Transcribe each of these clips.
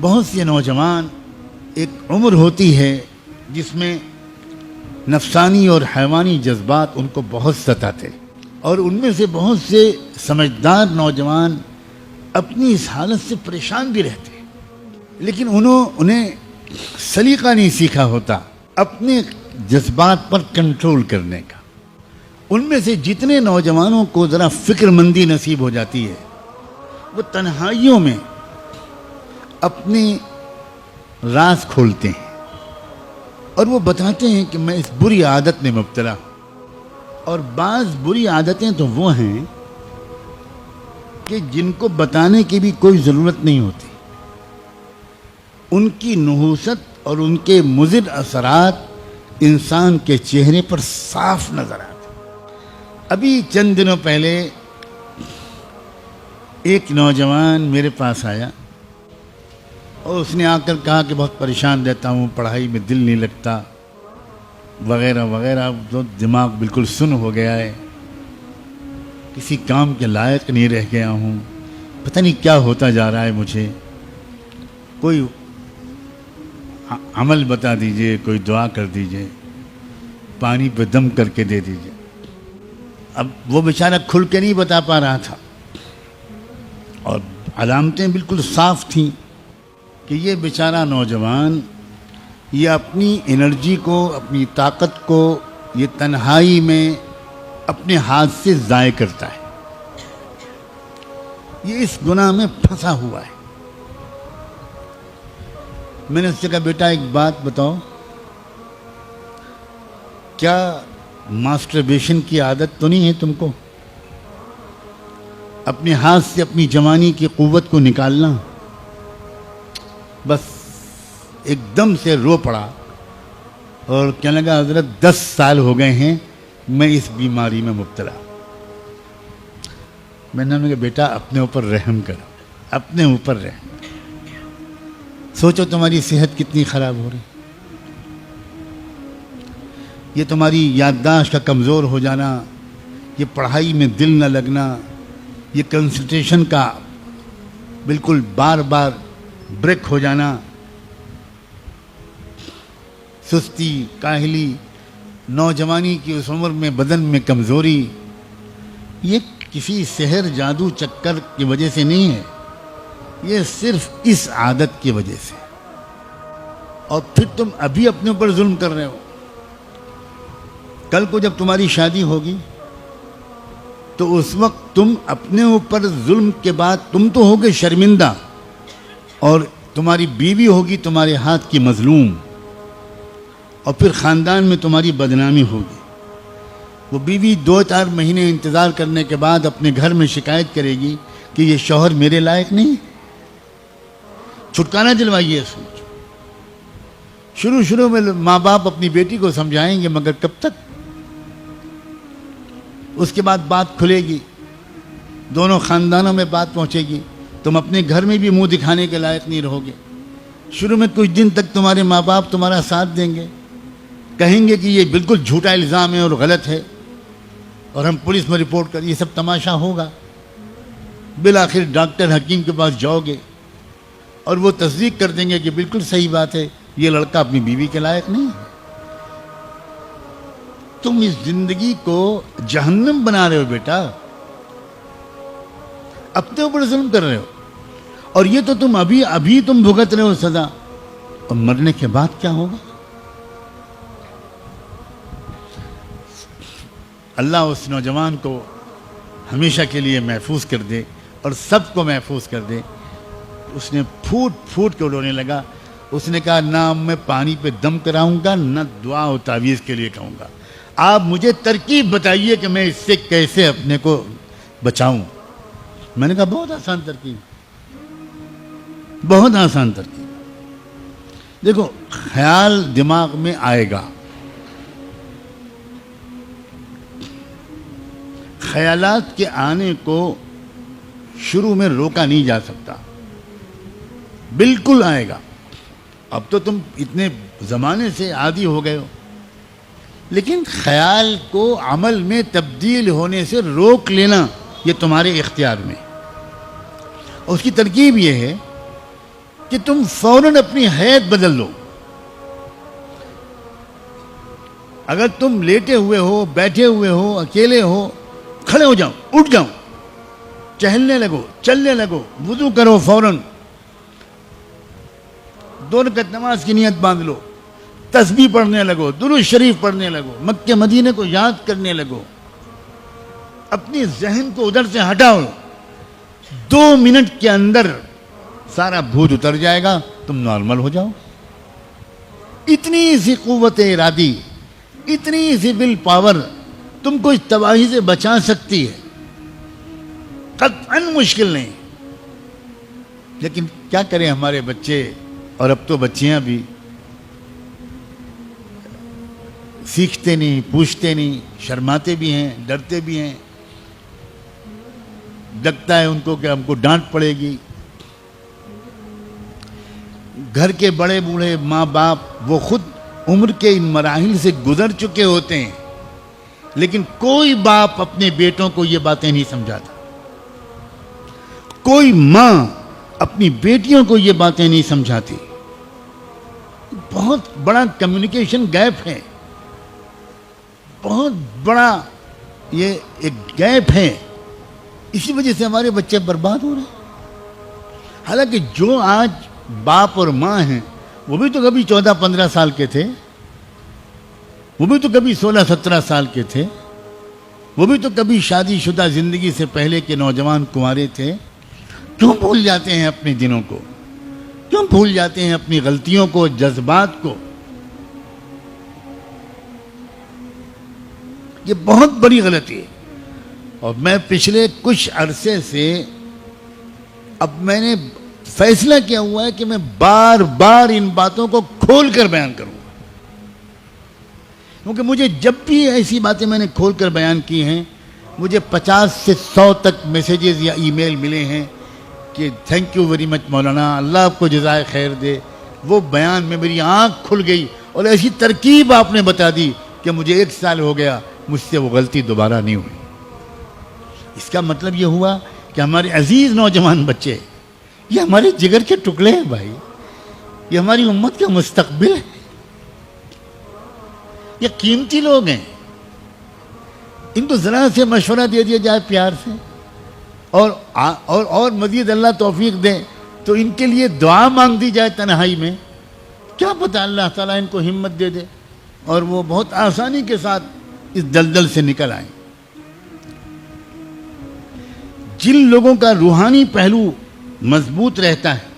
بہت سے نوجوان ایک عمر ہوتی ہے جس میں نفسانی اور حیوانی جذبات ان کو بہت ستاتے، اور ان میں سے بہت سے سمجھدار نوجوان اپنی اس حالت سے پریشان بھی رہتے، لیکن انہیں سلیقہ نہیں سیکھا ہوتا اپنے جذبات پر کنٹرول کرنے کا۔ ان میں سے جتنے نوجوانوں کو ذرا فکر مندی نصیب ہو جاتی ہے، وہ تنہائیوں میں اپنی راز کھولتے ہیں اور وہ بتاتے ہیں کہ میں اس بری عادت میں مبتلا ہوں۔ اور بعض بری عادتیں تو وہ ہیں کہ جن کو بتانے کی بھی کوئی ضرورت نہیں ہوتی، ان کی نحوست اور ان کے مضر اثرات انسان کے چہرے پر صاف نظر آتے۔ ابھی چند دنوں پہلے ایک نوجوان میرے پاس آیا اور اس نے آ کر کہا کہ بہت پریشان رہتا ہوں، پڑھائی میں دل نہیں لگتا وغیرہ وغیرہ، تو دماغ بالکل سن ہو گیا ہے، کسی کام کے لائق نہیں رہ گیا ہوں، پتہ نہیں کیا ہوتا جا رہا ہے، مجھے کوئی عمل بتا دیجئے، کوئی دعا کر دیجئے، پانی پہ دم کر کے دے دیجئے۔ اب وہ بیچارہ کھل کے نہیں بتا پا رہا تھا، اور علامتیں بالکل صاف تھیں کہ یہ بیچارہ نوجوان یہ اپنی انرجی کو، اپنی طاقت کو یہ تنہائی میں اپنے ہاتھ سے ضائع کرتا ہے، یہ اس گناہ میں پھنسا ہوا ہے۔ میں نے اس سے کہا بیٹا ایک بات بتاؤ، کیا ماسٹربیشن کی عادت تو نہیں ہے تم کو؟ اپنے ہاتھ سے اپنی جوانی کی قوت کو نکالنا؟ بس ایک دم سے رو پڑا اور کہنے لگا حضرت 10 سال ہو گئے ہیں میں اس بیماری میں مبتلا۔ میں نے کہا بیٹا اپنے اوپر رحم کرو، اپنے اوپر رحم۔ سوچو تمہاری صحت کتنی خراب ہو رہی، یہ تمہاری یادداشت کا کمزور ہو جانا، یہ پڑھائی میں دل نہ لگنا، یہ کنسنٹریشن کا بالکل بار بار بریک ہو جانا، سستی، کاہلی، نوجوانی کی اس عمر میں بدن میں کمزوری، یہ کسی سحر جادو چکر کی وجہ سے نہیں ہے، یہ صرف اس عادت کی وجہ سے۔ اور پھر تم ابھی اپنے اوپر ظلم کر رہے ہو، کل کو جب تمہاری شادی ہوگی تو اس وقت تم اپنے اوپر ظلم کے بعد تم تو ہوگے شرمندہ، اور تمہاری بیوی ہوگی تمہارے ہاتھ کی مظلوم، اور پھر خاندان میں تمہاری بدنامی ہوگی۔ وہ بیوی 2-4 مہینے انتظار کرنے کے بعد اپنے گھر میں شکایت کرے گی کہ یہ شوہر میرے لائق نہیں۔ چھٹکارا دلوائیے سوچ۔ شروع میں ماں باپ اپنی بیٹی کو سمجھائیں گے، مگر کب تک؟ اس کے بعد بات کھلے گی، دونوں خاندانوں میں بات پہنچے گی، تم اپنے گھر میں بھی منہ دکھانے کے لائق نہیں رہو گے۔ شروع میں کچھ دن تک تمہارے ماں باپ تمہارا ساتھ دیں گے، کہیں گے کہ یہ بالکل جھوٹا الزام ہے اور غلط ہے، اور ہم پولیس میں رپورٹ کر، یہ سب تماشا ہوگا۔ بالآخر ڈاکٹر حکیم کے پاس جاؤ گے اور وہ تصدیق کر دیں گے کہ بالکل صحیح بات ہے، یہ لڑکا اپنی بیوی کے لائق نہیں ہے۔ تم اس زندگی کو جہنم بنا رہے ہو بیٹا، اپنے اوپر ظلم کر رہے ہو، اور یہ تو تم ابھی تم بھگت رہے ہو سزا، اور مرنے کے بعد کیا ہوگا؟ اللہ اس نوجوان کو ہمیشہ کے لیے محفوظ کر دے اور سب کو محفوظ کر دے۔ اس نے پھوٹ کے رونے لگا۔ اس نے کہا نہ میں پانی پہ دم کراؤں گا، نہ دعا و تعویذ کے لیے کہوں گا، آپ مجھے ترکیب بتائیے کہ میں اس سے کیسے اپنے کو بچاؤں۔ میں نے کہا بہت آسان ترکیب، بہت آسان ترکیب۔ دیکھو، خیال دماغ میں آئے گا، خیالات کے آنے کو شروع میں روکا نہیں جا سکتا، بالکل آئے گا۔ اب تو تم اتنے زمانے سے عادی ہو گئے ہو، لیکن خیال کو عمل میں تبدیل ہونے سے روک لینا یہ تمہارے اختیار میں۔ اور اس کی ترکیب یہ ہے کہ تم فوراً اپنی حیت بدل لو. اگر تم لیٹے ہوئے ہو، بیٹھے ہوئے ہو، اکیلے ہو، کھڑے ہو جاؤ، اٹھ جاؤ، ٹہلنے لگو، چلنے لگو، وضو کرو فوراً، 2 رکعت نماز کی نیت باندھ لو، تسبیح پڑھنے لگو، درود شریف پڑھنے لگو، مکہ مدینے کو یاد کرنے لگو، اپنی ذہن کو ادھر سے ہٹاؤ. 2 منٹ کے اندر سارا بھوت اتر جائے گا، تم نارمل ہو جاؤ. اتنی سی قوت ارادی، اتنی سی ول پاور تم کو اس تباہی سے بچا سکتی ہے. قطعاً مشکل نہیں. لیکن کیا کریں ہمارے بچے، اور اب تو بچیاں بھی سیکھتے نہیں، پوچھتے نہیں، شرماتے بھی ہیں، ڈرتے بھی ہیں. لگتا ہے ان کو کہ ہم کو ڈانٹ پڑے گی. گھر کے بڑے بوڑھے ماں باپ وہ خود عمر کے ان مراحل سے گزر چکے ہوتے ہیں، لیکن کوئی باپ اپنے بیٹوں کو یہ باتیں نہیں سمجھاتا. کوئی ماں اپنی بیٹیوں کو یہ باتیں نہیں سمجھاتی. بہت بڑا کمیونیکیشن گیپ ہے، بہت بڑا یہ ایک گیپ ہے. اسی وجہ سے ہمارے بچے برباد ہو رہے ہیں. حالانکہ جو آج باپ اور ماں ہیں وہ بھی تو کبھی 14-15 سال کے تھے، وہ بھی تو کبھی 16-17 سال کے تھے، وہ بھی تو کبھی شادی شدہ زندگی سے پہلے کے نوجوان کنوارے تھے. کیوں بھول جاتے ہیں اپنے دنوں کو؟ کیوں بھول جاتے ہیں اپنی غلطیوں کو، جذبات کو؟ یہ بہت بڑی غلطی ہے. اور میں پچھلے کچھ عرصے سے اب میں نے فیصلہ کیا ہوا ہے کہ میں بار بار ان باتوں کو کھول کر بیان کروں گا. کیونکہ مجھے جب بھی ایسی باتیں میں نے کھول کر بیان کی ہیں، مجھے 50 سے 100 تک میسیجز یا ای میل ملے ہیں کہ تھینک یو ویری مچ مولانا، اللہ آپ کو جزائے خیر دے. وہ بیان میں میری آنکھ کھل گئی اور ایسی ترکیب آپ نے بتا دی کہ مجھے 1 سال ہو گیا، مجھ سے وہ غلطی دوبارہ نہیں ہوئی. اس کا مطلب یہ ہوا کہ ہمارے عزیز نوجوان بچے یہ ہمارے جگر کے ٹکڑے ہیں بھائی، یہ ہماری امت کا مستقبل ہے، یہ قیمتی لوگ ہیں. ان کو ذرا سے مشورہ دے دیا جائے پیار سے، اور مزید اللہ توفیق دے تو ان کے لیے دعا مانگ دی جائے تنہائی میں. کیا پتہ اللہ تعالیٰ ان کو ہمت دے دے اور وہ بہت آسانی کے ساتھ اس دلدل سے نکل آئیں. جن لوگوں کا روحانی پہلو مضبوط رہتا ہے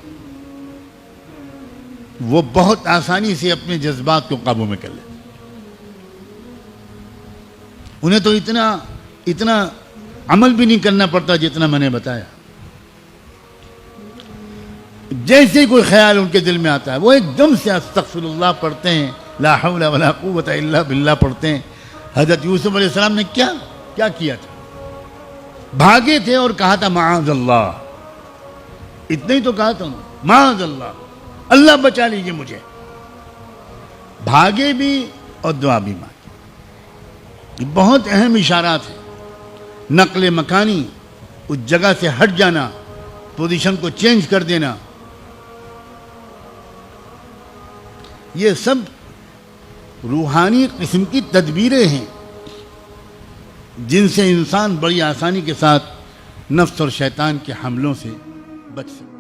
وہ بہت آسانی سے اپنے جذبات کو قابو میں کر لیتے. انہیں تو اتنا عمل بھی نہیں کرنا پڑتا جتنا میں نے بتایا. جیسے ہی کوئی خیال ان کے دل میں آتا ہے وہ ایک دم سے استغفر اللہ پڑھتے ہیں، لا حول ولا قوت الا باللہ پڑھتے ہیں. حضرت یوسف علیہ السلام نے کیا کیا تھا؟ بھاگے تھے اور کہا تھا معاذ اللہ. اتنا ہی تو کہا تھا، معاذ اللہ، اللہ بچا لیجیے مجھے. بھاگے بھی اور دعا بھی مانگی. یہ بہت اہم اشارات ہیں. نقل مکانی، اس جگہ سے ہٹ جانا، پوزیشن کو چینج کر دینا، یہ سب روحانی قسم کی تدبیریں ہیں جن سے انسان بڑی آسانی کے ساتھ نفس اور شیطان کے حملوں سے بچ سکتا ہے.